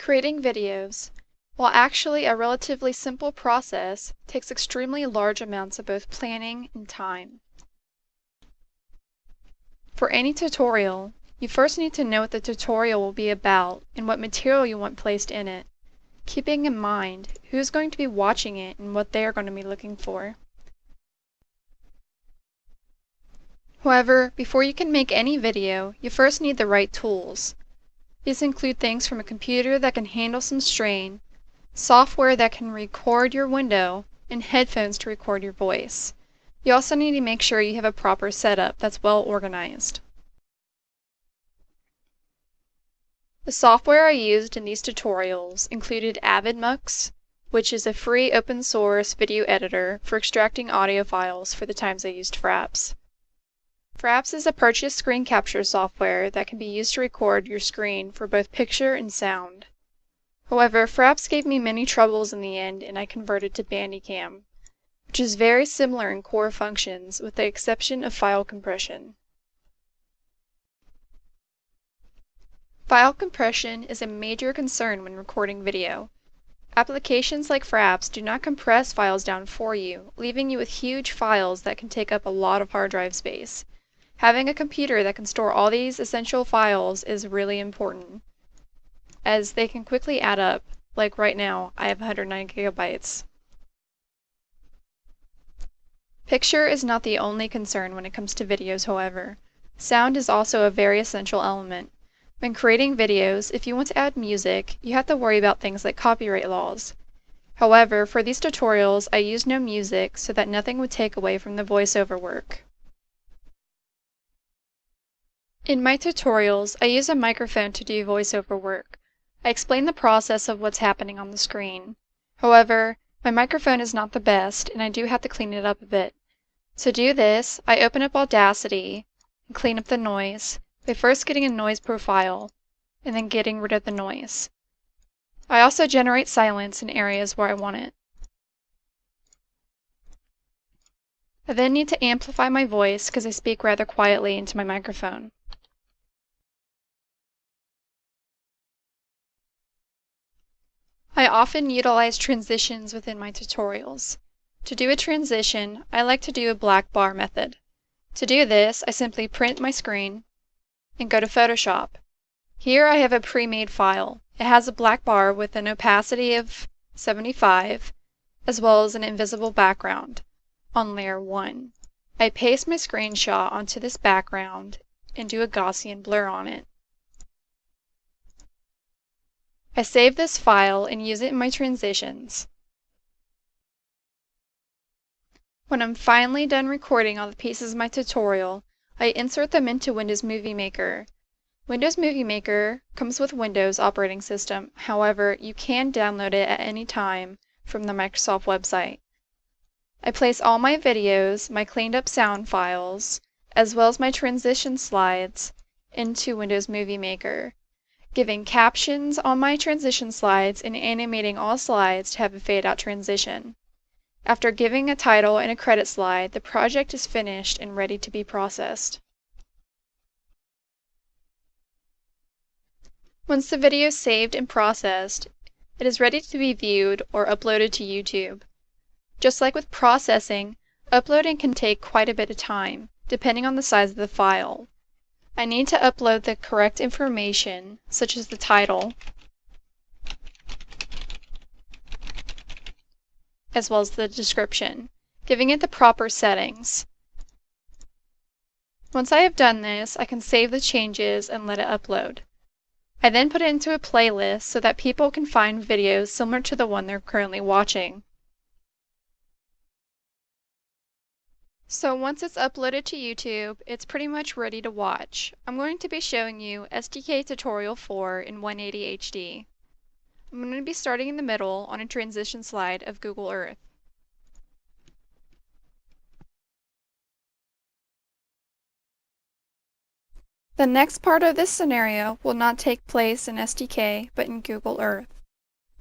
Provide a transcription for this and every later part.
Creating videos, while actually a relatively simple process, takes extremely large amounts of both planning and time. For any tutorial, you first need to know what the tutorial will be about and what material you want placed in it, keeping in mind who's going to be watching it and what they are going to be looking for. However, before you can make any video, you first need the right tools. These include things from a computer that can handle some strain, software that can record your window, and headphones to record your voice. You also need to make sure you have a proper setup that's well organized. The software I used in these tutorials included AvidMux, which is a free open source video editor for extracting audio files for the times I used Fraps. Fraps is a purchased screen capture software that can be used to record your screen for both picture and sound. However, Fraps gave me many troubles in the end and I converted to Bandicam, which is very similar in core functions with the exception of file compression. File compression is a major concern when recording video. Applications like Fraps do not compress files down for you, leaving you with huge files that can take up a lot of hard drive space. Having a computer that can store all these essential files is really important, as they can quickly add up, like right now I have 109 gigabytes. Picture is not the only concern when it comes to videos, however. Sound is also a very essential element. When creating videos, if you want to add music, you have to worry about things like copyright laws. However, for these tutorials, I used no music so that nothing would take away from the voiceover work. In my tutorials, I use a microphone to do voiceover work. I explain the process of what's happening on the screen. However, my microphone is not the best, and I do have to clean it up a bit. To do this, I open up Audacity and clean up the noise by first getting a noise profile, and then getting rid of the noise. I also generate silence in areas where I want it. I then need to amplify my voice because I speak rather quietly into my microphone. I often utilize transitions within my tutorials. To do a transition, I like to do a black bar method. To do this, I simply print my screen and go to Photoshop. Here I have a pre-made file. It has a black bar with an opacity of 75, as well as an invisible background on layer 1. I paste my screenshot onto this background and do a Gaussian blur on it. I save this file and use it in my transitions. When I'm finally done recording all the pieces of my tutorial, I insert them into Windows Movie Maker. Windows Movie Maker comes with Windows operating system, however, you can download it at any time from the Microsoft website. I place all my videos, my cleaned up sound files, as well as my transition slides into Windows Movie Maker, giving captions on my transition slides and animating all slides to have a fade-out transition. After giving a title and a credit slide, the project is finished and ready to be processed. Once the video is saved and processed, it is ready to be viewed or uploaded to YouTube. Just like with processing, uploading can take quite a bit of time, depending on the size of the file. I need to upload the correct information, such as the title, as well as the description, giving it the proper settings. Once I have done this, I can save the changes and let it upload. I then put it into a playlist so that people can find videos similar to the one they're currently watching. So once it's uploaded to YouTube, it's pretty much ready to watch. I'm going to be showing you SDK Tutorial 4 in 180 HD. I'm going to be starting in the middle on a transition slide of Google Earth. The next part of this scenario will not take place in SDK, but in Google Earth.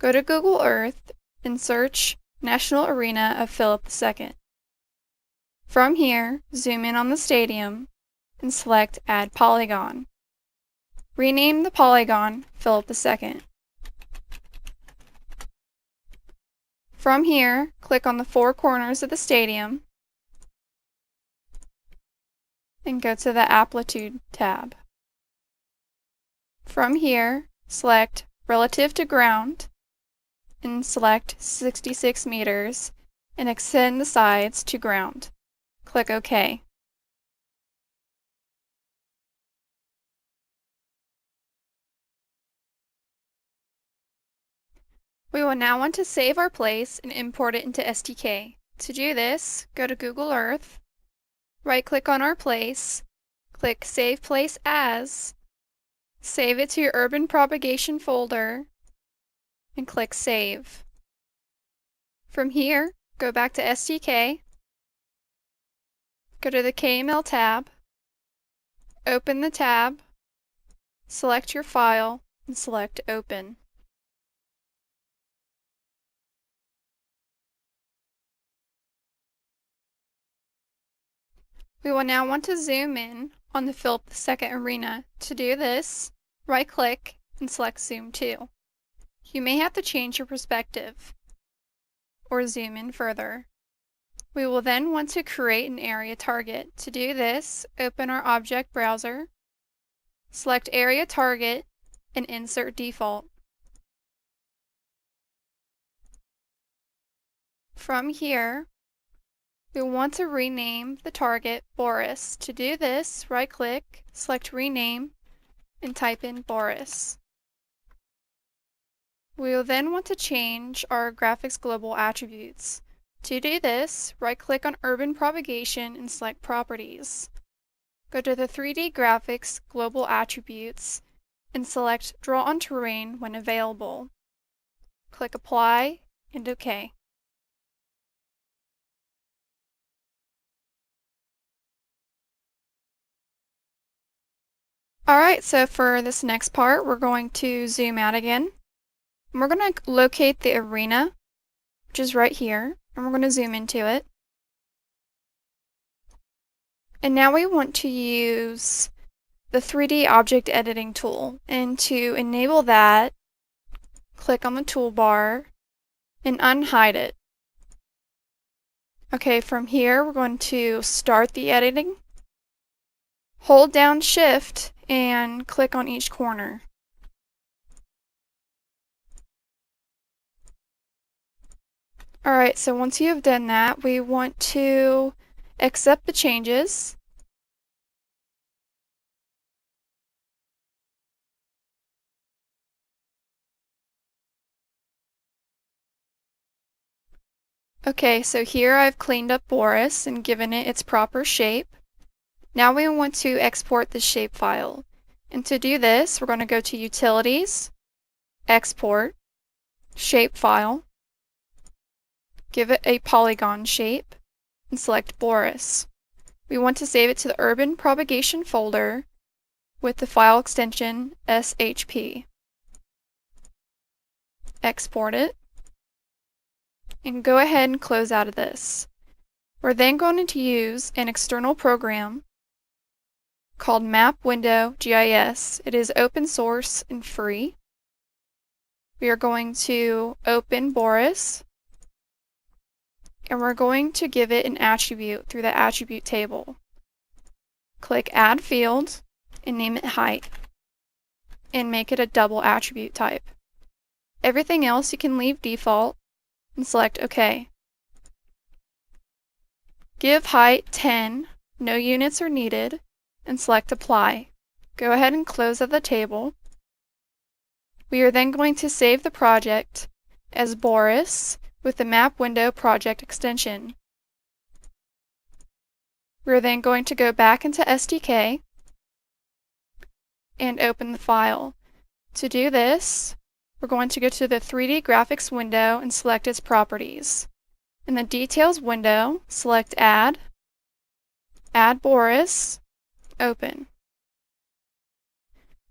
Go to Google Earth and search National Arena of Philip II. From here, zoom in on the stadium and select Add Polygon. Rename the polygon Philip II. From here, click on the four corners of the stadium and go to the Amplitude tab. From here, select Relative to Ground and select 66 meters and extend the sides to ground. Click OK. We will now want to save our place and import it into STK. To do this, go to Google Earth, right-click on our place, click Save Place As, save it to your Urban Propagation folder, and click Save. From here, go back to STK, go to the KML tab, open the tab, select your file, and select Open. We will now want to zoom in on the Philip II arena. To do this, right-click and select Zoom to. You may have to change your perspective or zoom in further. We will then want to create an area target. To do this, open our object browser, select Area Target, and insert Default. From here, we will want to rename the target Boris. To do this, right-click, select Rename, and type in Boris. We will then want to change our graphics global attributes. To do this, right-click on Urban Propagation and select Properties. Go to the 3D Graphics Global Attributes and select Draw on Terrain when available. Click Apply and OK. Alright, so for this next part, we're going to zoom out again. And we're going to locate the arena, which is right here, and we're going to zoom into it. And now we want to use the 3D object editing tool. And to enable that, click on the toolbar and unhide it. Okay, from here, we're going to start the editing. Hold down Shift and click on each corner. Alright, so once you have done that, we want to accept the changes. Okay, so here I've cleaned up Boris and given it its proper shape. Now we want to export the shapefile. And to do this, we're going to go to Utilities, Export, Shapefile, give it a polygon shape, and select Boris. We want to save it to the Urban Propagation folder with the file extension SHP. Export it, and go ahead and close out of this. We're then going to use an external program called Map Window GIS. It is open source and free. We are going to open Boris, and we're going to give it an attribute through the attribute table. Click Add Field and name it Height, and make it a double attribute type. Everything else you can leave default and select OK. Give height 10, no units are needed, and select Apply. Go ahead and close out the table. We are then going to save the project as Boris with the Map Window project extension. We are then going to go back into STK and open the file. To do this, we're going to go to the 3D Graphics window and select its properties. In the Details window, select Add, Add Boris, Open.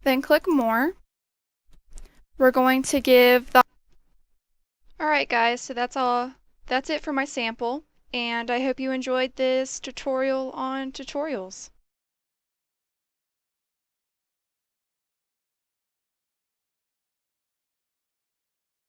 Then click More. We're going to give the... Alright guys, so that's it for my sample, and I hope you enjoyed this tutorial on tutorials.